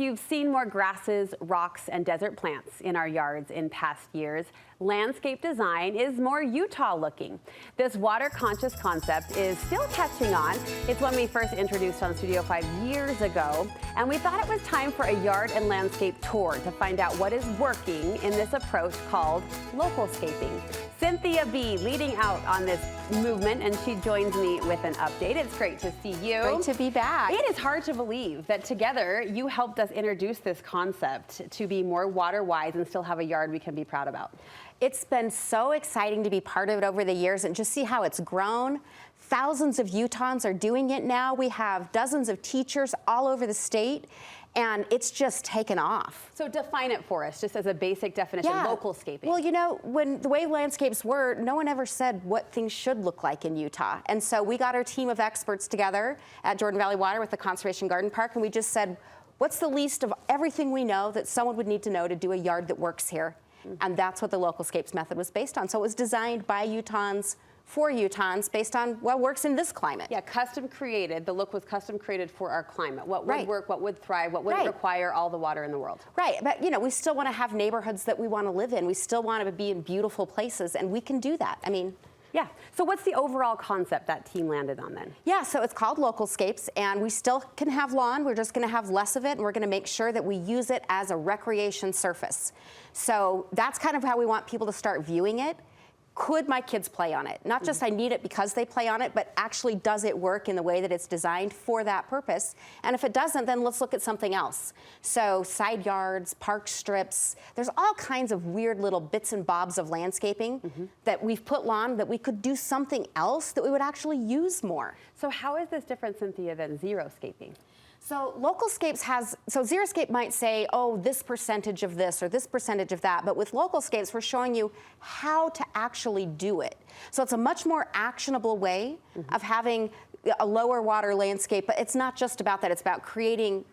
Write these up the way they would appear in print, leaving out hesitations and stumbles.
You've seen more grasses, rocks, and desert plants in our yards in past years. Landscape design is more Utah-looking. This water-conscious concept is still catching on. It's one we first introduced on Studio 5 years ago, and we thought it was time for a yard and landscape tour to find out what is working in this approach called localscaping. Cynthia Bee leading out on this movement, and she joins me with an update. It's great to see you. Great to be back. It is hard to believe that together you helped us introduce this concept to be more water-wise and still have a yard we can be proud about. It's been so exciting to be part of it over the years and just see how it's grown. Thousands of Utahns are doing it now. We have dozens of teachers all over the state, and it's just taken off. So define it for us, just as a basic definition, localscaping. Well, you know, when the way landscapes were, no one ever said what things should look like in Utah. And so we got our team of experts together at Jordan Valley Water with the Conservation Garden Park, and we just said, what's the least of everything we know that someone would need to know to do a yard that works here? And that's what the localscapes method was based on. So it was designed by Utahns for Utahns based on what works in this climate. Yeah, custom created. The look was custom created for our climate. What would work, what would thrive, what wouldn't require all the water in the world. Right, but you know, we still want to have neighborhoods that we want to live in. We still want to be in beautiful places, and we can do that. I mean, yeah. So what's the overall concept that team landed on then? Yeah, so it's called localscapes, and we still can have lawn. We're just going to have less of it, and we're going to make sure that we use it as a recreation surface. So that's kind of how we want people to start viewing it. Could my kids play on it? Not just I need it because they play on it, but actually does it work in the way that it's designed for that purpose? And if it doesn't, then let's look at something else. So side yards, park strips, there's all kinds of weird little bits and bobs of landscaping that we've put lawn that we could do something else that we would actually use more. So how is this different, Cynthia, than xeriscaping? So localscapes so xeriscape might say, oh, this percentage of this or this percentage of that, but with localscapes, we're showing you how to actually do it. So it's a much more actionable way of having a lower water landscape, but it's not just about that, it's about creating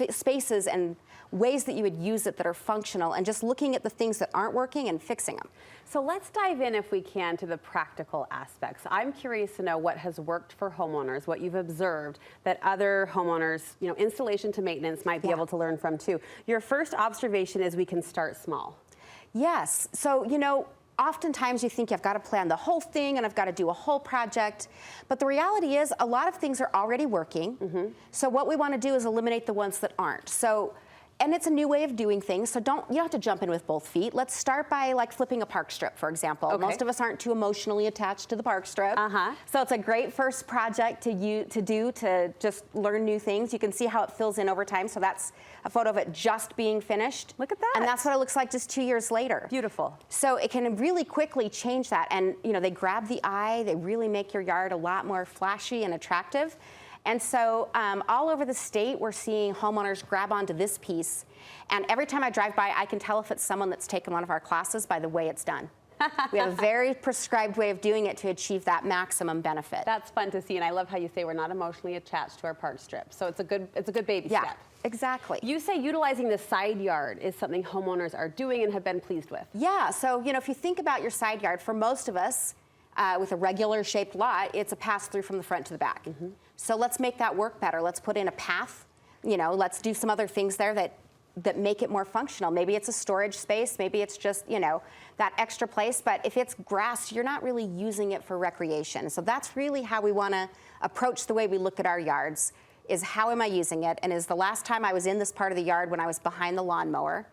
spaces and ways that you would use it that are functional and just looking at the things that aren't working and fixing them. So let's dive in, if we can, to the practical aspects. I'm curious to know what has worked for homeowners, what you've observed that other homeowners, you know, installation to maintenance might be able to learn from too. Your first observation is we can start small. Yes. So, you know, oftentimes you think you've got to plan the whole thing and I've got to do a whole project. But the reality is a lot of things are already working. So what we want to do is eliminate the ones that aren't. And it's a new way of doing things, so you don't have to jump in with both feet. Let's start by like flipping a park strip, for example. Most of us aren't too emotionally attached to the park strip. So it's a great first project to just learn new things. You can see how it fills in over time. So that's a photo of it just being finished. Look at that. And that's what it looks like just 2 years later. Beautiful. So it can really quickly change that. And you know, they grab the eye, they really make your yard a lot more flashy and attractive. And so all over the state, we're seeing homeowners grab onto this piece. And every time I drive by, I can tell if it's someone that's taken one of our classes by the way it's done. We have a very prescribed way of doing it to achieve that maximum benefit. That's fun to see, and I love how you say we're not emotionally attached to our park strip. So it's a good baby step. Exactly. You say utilizing the side yard is something homeowners are doing and have been pleased with. Yeah, so you know, if you think about your side yard, for most of us, with a regular shaped lot, it's a pass through from the front to the back. So let's make that work better. Let's put in a path. You know, let's do some other things there that make it more functional. Maybe it's a storage space. Maybe it's just, you know, that extra place. But if it's grass, you're not really using it for recreation. So that's really how we want to approach the way we look at our yards, is how am I using it? And is the last time I was in this part of the yard when I was behind the lawnmower?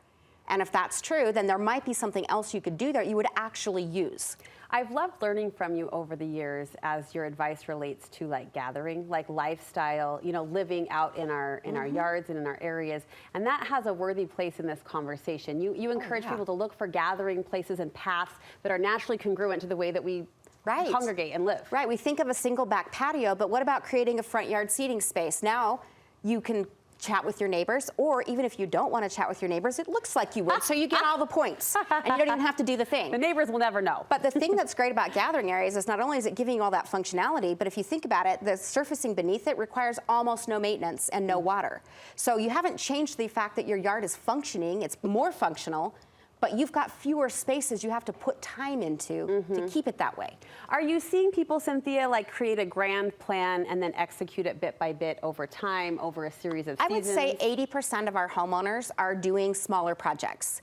And if that's true, then there might be something else you could do there you would actually use. I've loved learning from you over the years as your advice relates to like gathering, like lifestyle, you know, living out in our yards and in our areas. And that has a worthy place in this conversation. You encourage people to look for gathering places and paths that are naturally congruent to the way that we congregate and live. Right, we think of a single back patio, but what about creating a front yard seating space? Now you can chat with your neighbors, or even if you don't want to chat with your neighbors, it looks like you would, so you get all the points, and you don't even have to do the thing. The neighbors will never know. But the thing that's great about gathering areas is not only is it giving you all that functionality, but if you think about it, the surfacing beneath it requires almost no maintenance and no water. So you haven't changed the fact that your yard is functioning, it's more functional, but you've got fewer spaces you have to put time into to keep it that way. Are you seeing people, Cynthia, like create a grand plan and then execute it bit by bit over time, over a series of seasons? I would say 80% of our homeowners are doing smaller projects.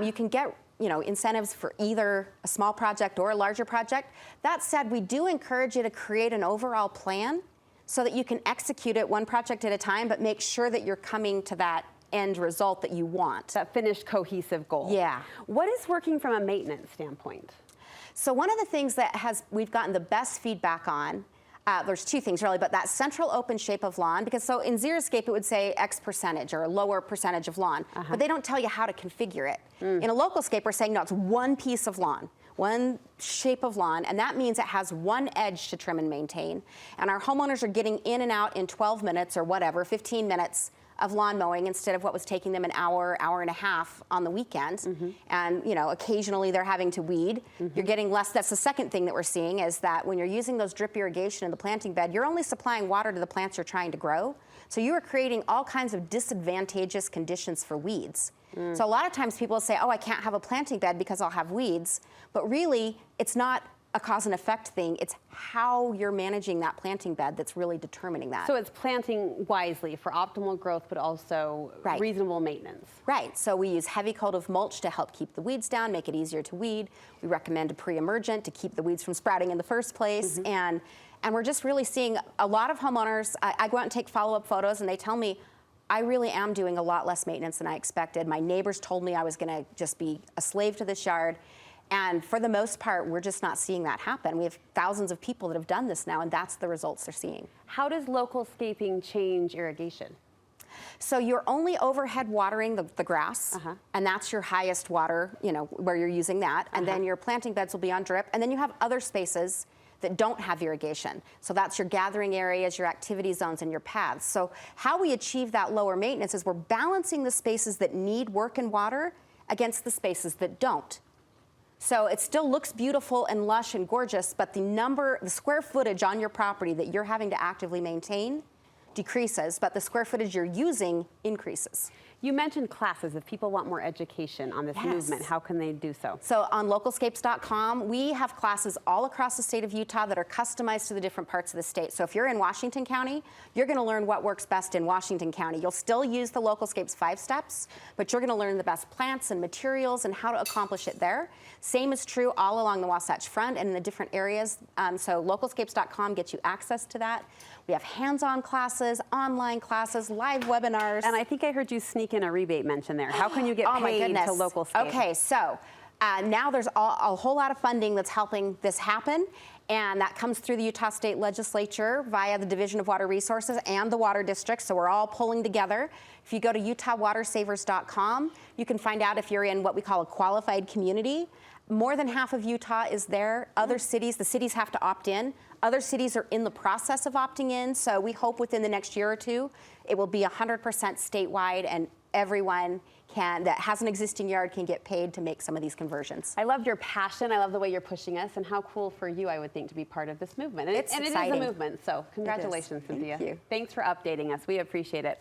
You can get incentives for either a small project or a larger project. That said, we do encourage you to create an overall plan so that you can execute it one project at a time, but make sure that you're coming to that end result that you want. That finished cohesive goal. Yeah. What is working from a maintenance standpoint? So one of the things that we've gotten the best feedback on, there's two things really, but that central open shape of lawn, because so in Xeriscape it would say X percentage or a lower percentage of lawn, but they don't tell you how to configure it. In a localscape we're saying no, it's one piece of lawn, one shape of lawn, and that means it has one edge to trim and maintain. And our homeowners are getting in and out in 12 minutes or whatever, 15 minutes of lawn mowing instead of what was taking them an hour, hour and a half on the weekends. And occasionally they're having to weed. You're getting less. That's the second thing that we're seeing is that when you're using those drip irrigation in the planting bed, you're only supplying water to the plants you're trying to grow. So you are creating all kinds of disadvantageous conditions for weeds. So a lot of times people say, oh, I can't have a planting bed because I'll have weeds. But really, it's not a cause and effect thing. It's how you're managing that planting bed that's really determining that. So it's planting wisely for optimal growth, but also reasonable maintenance. Right. So we use heavy coat of mulch to help keep the weeds down, make it easier to weed. We recommend a pre-emergent to keep the weeds from sprouting in the first place. And we're just really seeing a lot of homeowners. I go out and take follow-up photos, and they tell me, I really am doing a lot less maintenance than I expected. My neighbors told me I was going to just be a slave to this yard. And for the most part, we're just not seeing that happen. We have thousands of people that have done this now, and that's the results they're seeing. How does localscaping change irrigation? So you're only overhead watering the grass, and that's your highest water, where you're using that. And then your planting beds will be on drip. And then you have other spaces that don't have irrigation. So that's your gathering areas, your activity zones, and your paths. So how we achieve that lower maintenance is we're balancing the spaces that need work and water against the spaces that don't. So it still looks beautiful and lush and gorgeous, but the square footage on your property that you're having to actively maintain decreases, but the square footage you're using increases. You mentioned classes. If people want more education on this movement, how can they do so? So on localscapes.com, we have classes all across the state of Utah that are customized to the different parts of the state. So if you're in Washington County, you're going to learn what works best in Washington County. You'll still use the Localscapes 5 steps, but you're going to learn the best plants and materials and how to accomplish it there. Same is true all along the Wasatch Front and in the different areas. So localscapes.com gets you access to that. We have hands-on classes, online classes, live webinars. And I think I heard you sneak in a rebate mention there. How can you get paid to Localscape? Okay, so now there's a whole lot of funding that's helping this happen, and that comes through the Utah State Legislature via the Division of Water Resources and the Water District, so we're all pulling together. If you go to utahwatersavers.com, you can find out if you're in what we call a qualified community. More than half of Utah is there. Other cities, the cities have to opt in. Other cities are in the process of opting in, so we hope within the next year or two it will be 100% statewide, and everyone that has an existing yard can get paid to make some of these conversions. I love your passion. I love the way you're pushing us, and how cool for you, I would think, to be part of this movement. And it's it is a movement, so congratulations, Cynthia. Thank you. Thanks for updating us. We appreciate it.